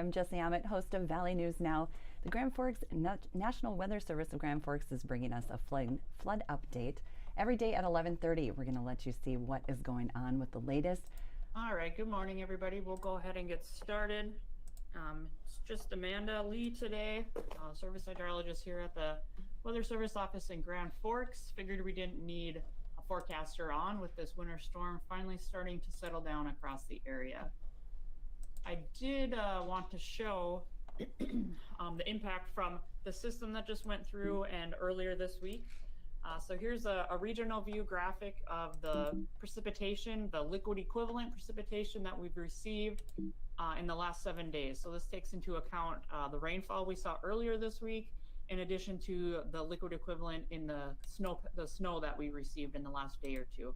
am Jesse Ammett, host of Valley News Now. The Grand Forks National Weather Service of Grand Forks is bringing us a flood update. Every day at 11:30, we're going to let you see what is going on with the latest. All right, good morning, everybody. We'll go ahead and get started. It's just Amanda Lee today, service hydrologist here at the Weather Service office in Grand Forks. Figured we didn't need a forecaster on with this winter storm finally starting to settle down across the area. I did want to show the impact from the system that just went through and earlier this week. So here's a regional view graphic of the precipitation, the liquid equivalent precipitation that we've received in the last 7 days. So this takes into account the rainfall we saw earlier this week, in addition to the liquid equivalent in the snow that we received in the last day or two.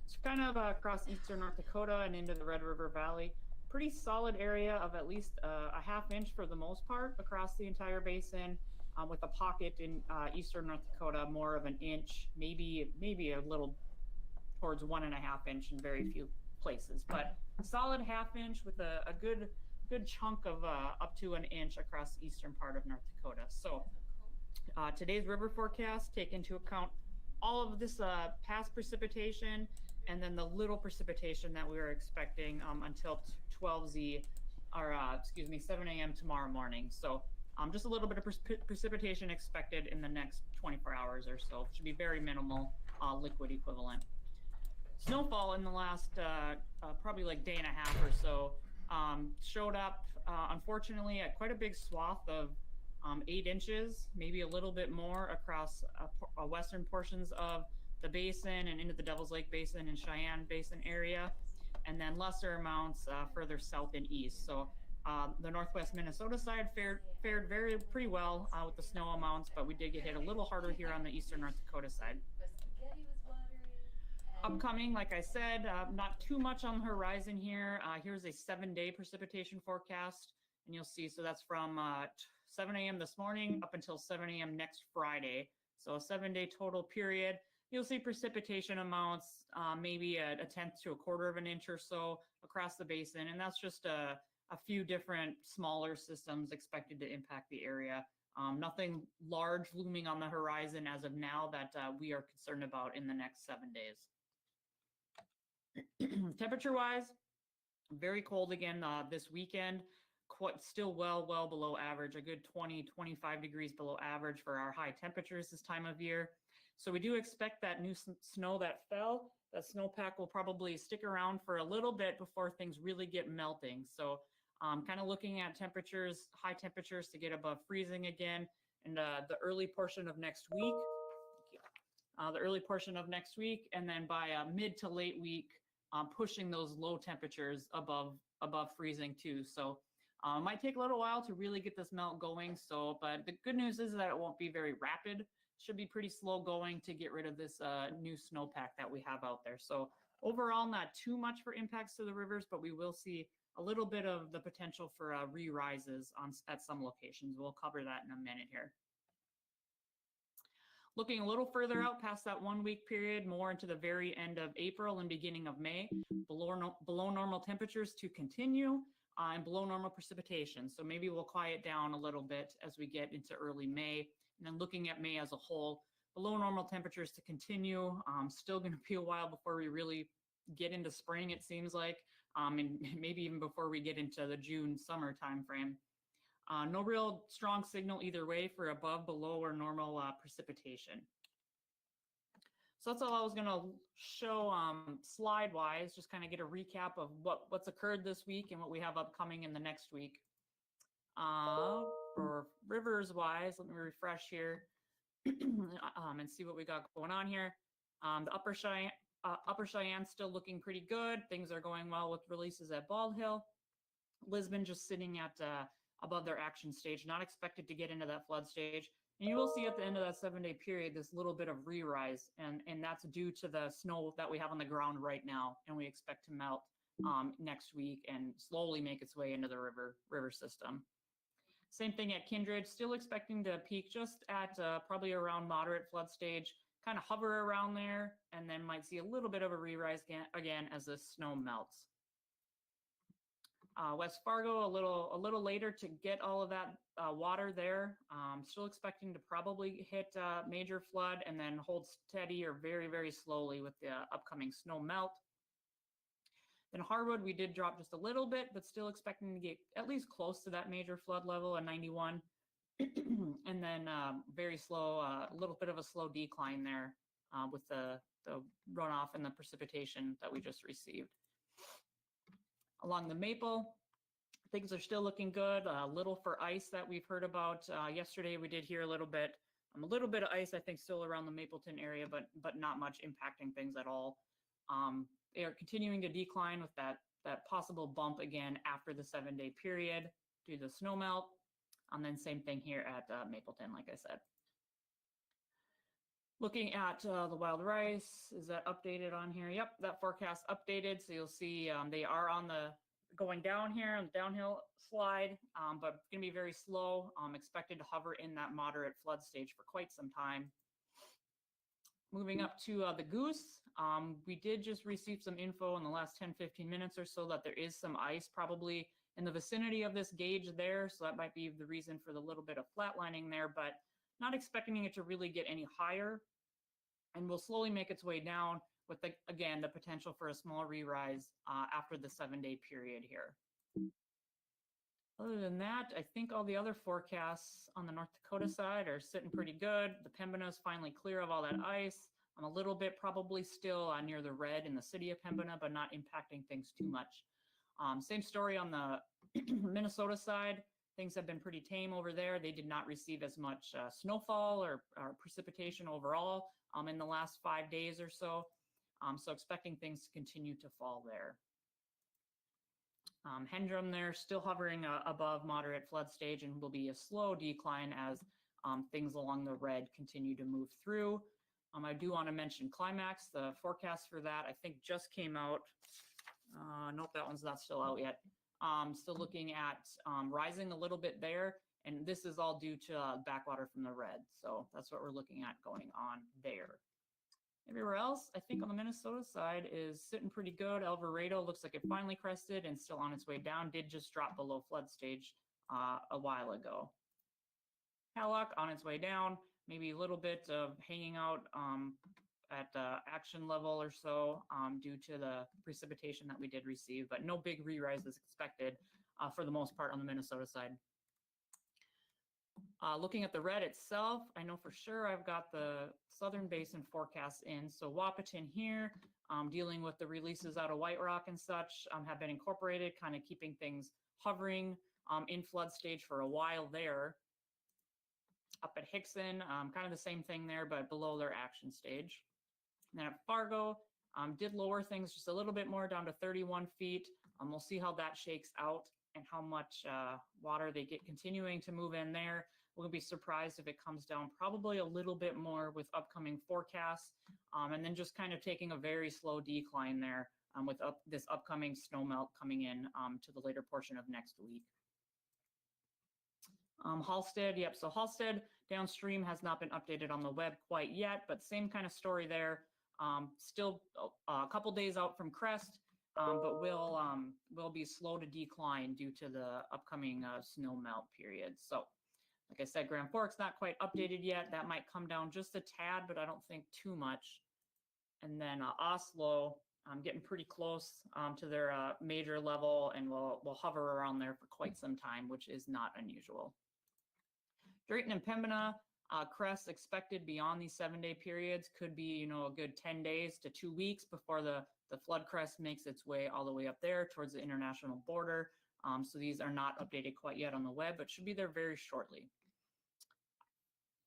So kind of across eastern North Dakota and into the Red River Valley, pretty solid area of at least a ½ inch for the most part across the entire basin. With a pocket in eastern North Dakota, more of an inch, maybe a little towards 1½ inch in very few places, but a solid ½ inch with a good chunk of up to an inch across the eastern part of North Dakota. So today's river forecast take into account all of this past precipitation and then the little precipitation that we were expecting until 12Z, or 7 a.m. tomorrow morning. So just a little bit of precipitation expected in the next 24 hours or so. Should be very minimal liquid equivalent. Snowfall in the last probably like day and a half or so showed up, unfortunately, at quite a big swath of 8 inches, maybe a little bit more across western portions of the basin and into the Devil's Lake Basin and Cheyenne Basin area, and then lesser amounts further south and east. So the northwest Minnesota side fared pretty well with the snow amounts, but we did get hit a little harder here on the eastern North Dakota side. Upcoming, like I said, not too much on the horizon here. Here's a 7-day precipitation forecast, and you'll see, so that's from 7 a.m. this morning up until 7 a.m. next Friday. So a 7-day total period. You'll see precipitation amounts, maybe a tenth to a quarter of an inch or so across the basin, and that's just a few different smaller systems expected to impact the area. Nothing large looming on the horizon as of now that we are concerned about in the next 7 days. Temperature-wise, very cold again this weekend. Still well below average, a good 20-25 degrees below average for our high temperatures this time of year. So we do expect that new snow that fell, that snowpack will probably stick around for a little bit before things really get melting. So kind of looking at temperatures, high temperatures to get above freezing again in the early portion of next week. And then by mid to late week, pushing those low temperatures above freezing too. So it might take a little while to really get this melt going. So, but the good news is that it won't be very rapid. Should be pretty slow going to get rid of this new snowpack that we have out there. So overall, not too much for impacts to the rivers, but we will see a little bit of the potential for re-rises at some locations. We'll cover that in a minute here. Looking a little further out past that 1 week period, more into the very end of April and beginning of May, below normal temperatures to continue and below normal precipitation. So maybe we'll quiet down a little bit as we get into early May. And then looking at May as a whole, below normal temperatures to continue. Still going to be a while before we really get into spring, it seems like, and maybe even before we get into the June summer timeframe. No real strong signal either way for above, below, or normal precipitation. So that's all I was going to show slide-wise, just kind of get a recap of what's occurred this week and what we have upcoming in the next week. For rivers-wise, let me refresh here and see what we got going on here. The Upper Cheyenne still looking pretty good. Things are going well with releases at Bald Hill. Lisbon just sitting at above their action stage, not expected to get into that flood stage. And you will see at the end of that 7-day period, this little bit of re-rise, and that's due to the snow that we have on the ground right now, and we expect to melt next week and slowly make its way into the river system. Same thing at Kindred, still expecting to peak just at probably around moderate flood stage, kind of hover around there, and then might see a little bit of a re-rise again as the snow melts. West Fargo a little later to get all of that water there. Still expecting to probably hit major flood and then hold steady or very, very slowly with the upcoming snow melt. Then Harwood, we did drop just a little bit, but still expecting to get at least close to that major flood level at 91. And then very slow, a little bit of a slow decline there with the runoff and the precipitation that we just received. Along the Maple, things are still looking good. Little for ice that we've heard about. Yesterday we did hear a little bit of ice, I think, still around the Mapleton area, but not much impacting things at all. They are continuing to decline with that possible bump again after the 7-day period due to the snow melt. And then same thing here at Mapleton, like I said. Looking at the wild rice, is that updated on here? Yep, that forecast updated. So you'll see they are on the going down here on the downhill slide, but going to be very slow. Expected to hover in that moderate flood stage for quite some time. Moving up to the Goose, we did just receive some info in the last 10-15 minutes or so that there is some ice probably in the vicinity of this gauge there. So that might be the reason for the little bit of flatlining there, but not expecting it to really get any higher. And will slowly make its way down with, again, the potential for a small re-rise after the 7-day period here. Other than that, I think all the other forecasts on the North Dakota side are sitting pretty good. The Pembina is finally clear of all that ice. I'm a little bit probably still near the red in the city of Pembina, but not impacting things too much. Same story on the Minnesota side. Things have been pretty tame over there. They did not receive as much snowfall or precipitation overall in the last 5 days or so. So expecting things to continue to fall there. Hendrum there still hovering above moderate flood stage and will be a slow decline as things along the red continue to move through. I do want to mention Climax. The forecast for that I think just came out. Nope, that one's not still out yet. Still looking at rising a little bit there, and this is all due to backwater from the red. So that's what we're looking at going on there. Everywhere else, I think on the Minnesota side is sitting pretty good. Alvarado looks like it finally crested and still on its way down. Did just drop below flood stage a while ago. Hallock on its way down, maybe a little bit of hanging out at action level or so due to the precipitation that we did receive, but no big re-rise is expected for the most part on the Minnesota side. Looking at the red itself, I know for sure I've got the Southern Basin forecast in. So Wahpeton here, dealing with the releases out of White Rock and such, have been incorporated, kind of keeping things hovering in flood stage for a while there. Up at Hickson, kind of the same thing there, but below their action stage. And then at Fargo, did lower things just a little bit more down to 31 feet. We'll see how that shakes out and how much water they get continuing to move in there. We'll be surprised if it comes down probably a little bit more with upcoming forecasts, and then just kind of taking a very slow decline there with this upcoming snow melt coming in to the later portion of next week. Halstead, yep, so Halstead downstream has not been updated on the web quite yet, but same kind of story there. Still a couple days out from crest, but will be slow to decline due to the upcoming snow melt period. So like I said, Grand Forks not quite updated yet. That might come down just a tad, but I don't think too much. And then Oslo, getting pretty close to their major level, and will hover around there for quite some time, which is not unusual. Drayton and Pembina, crest expected beyond these 7-day periods, could be, a good 10 days to 2 weeks before the flood crest makes its way all the way up there towards the international border. So these are not updated quite yet on the web, but should be there very shortly.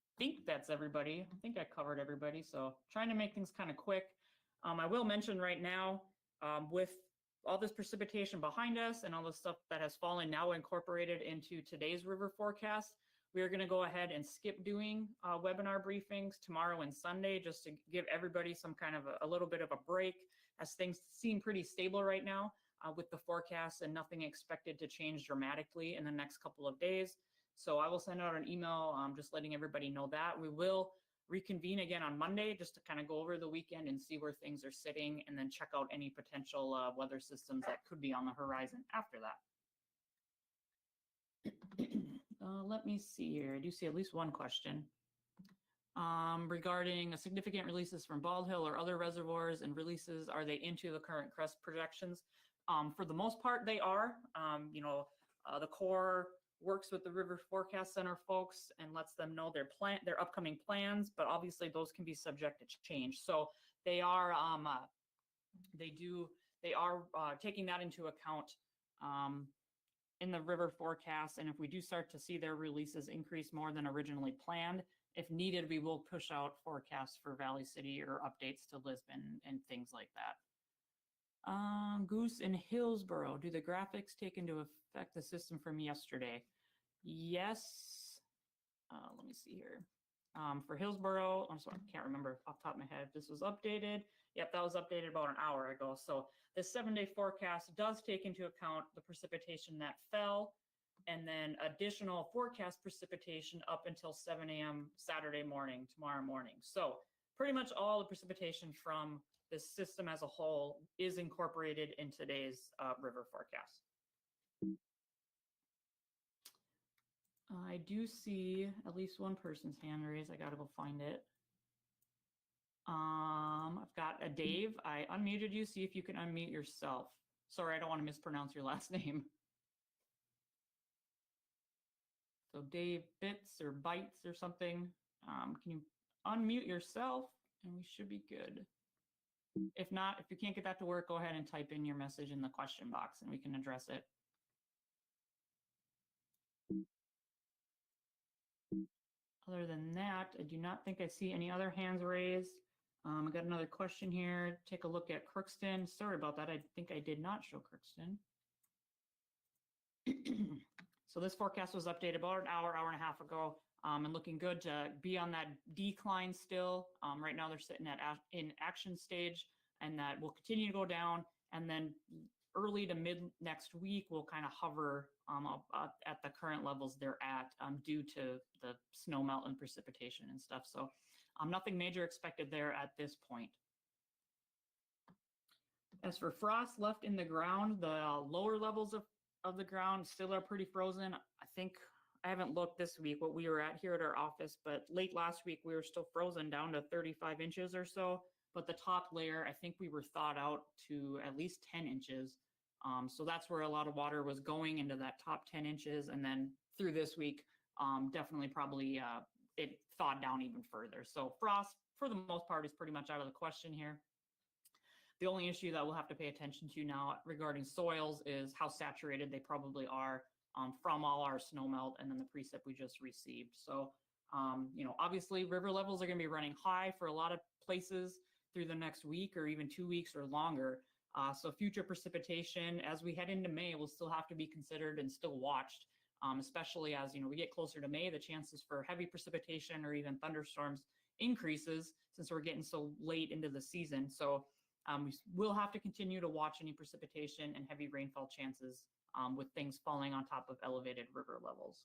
I think that's everybody. I think I covered everybody. So trying to make things kind of quick. I will mention right now, with all this precipitation behind us and all the stuff that has fallen now incorporated into today's river forecast, we are going to go ahead and skip doing webinar briefings tomorrow and Sunday, just to give everybody some kind of a little bit of a break, as things seem pretty stable right now with the forecast and nothing expected to change dramatically in the next couple of days. So I will send out an email just letting everybody know that. We will reconvene again on Monday just to kind of go over the weekend and see where things are sitting, and then check out any potential weather systems that could be on the horizon after that. Let me see here. I do see at least one question. Regarding a significant releases from Bald Hill or other reservoirs and releases, are they into the current crest projections? For the most part, they are. The Corps works with the River Forecast Center folks and lets them know their upcoming plans, but obviously those can be subject to change. So they are taking that into account in the river forecast. And if we do start to see their releases increase more than originally planned, if needed, we will push out forecasts for Valley City or updates to Lisbon and things like that. Goose in Hillsborough, do the graphics take into effect the system from yesterday? Yes. Let me see here. For Hillsborough, I'm sorry, I can't remember off the top of my head if this was updated. Yep, that was updated about an hour ago. So the 7-day forecast does take into account the precipitation that fell and then additional forecast precipitation up until 7 a.m. Saturday morning, tomorrow morning. So pretty much all the precipitation from this system as a whole is incorporated in today's river forecast. I do see at least one person's hand raised. I gotta go find it. I've got a Dave. I unmuted you. See if you can unmute yourself. Sorry, I don't want to mispronounce your last name. So Dave Bits or Bites or something. Can you unmute yourself and we should be good. If not, if you can't get that to work, go ahead and type in your message in the question box and we can address it. Other than that, I do not think I see any other hands raised. I got another question here. Take a look at Crookston. Sorry about that. I think I did not show Crookston. So this forecast was updated about an hour and a half ago, and looking good to be on that decline still. Right now they're sitting at in action stage, and that will continue to go down. And then early to mid next week, we'll kind of hover at the current levels they're at due to the snow melt and precipitation and stuff. So nothing major expected there at this point. As for frost left in the ground, the lower levels of the ground still are pretty frozen. I think, I haven't looked this week what we were at here at our office, but late last week we were still frozen down to 35 inches or so. But the top layer, I think we were thawed out to at least 10 inches. So that's where a lot of water was going into that top 10 inches. And then through this week, definitely probably it thawed down even further. So frost, for the most part, is pretty much out of the question here. The only issue that we'll have to pay attention to now regarding soils is how saturated they probably are from all our snow melt and then the precip we just received. So, obviously river levels are going to be running high for a lot of places through the next week or even 2 weeks or longer. So future precipitation as we head into May will still have to be considered and still watched, especially as we get closer to May, the chances for heavy precipitation or even thunderstorms increases since we're getting so late into the season. So we will have to continue to watch any precipitation and heavy rainfall chances with things falling on top of elevated river levels.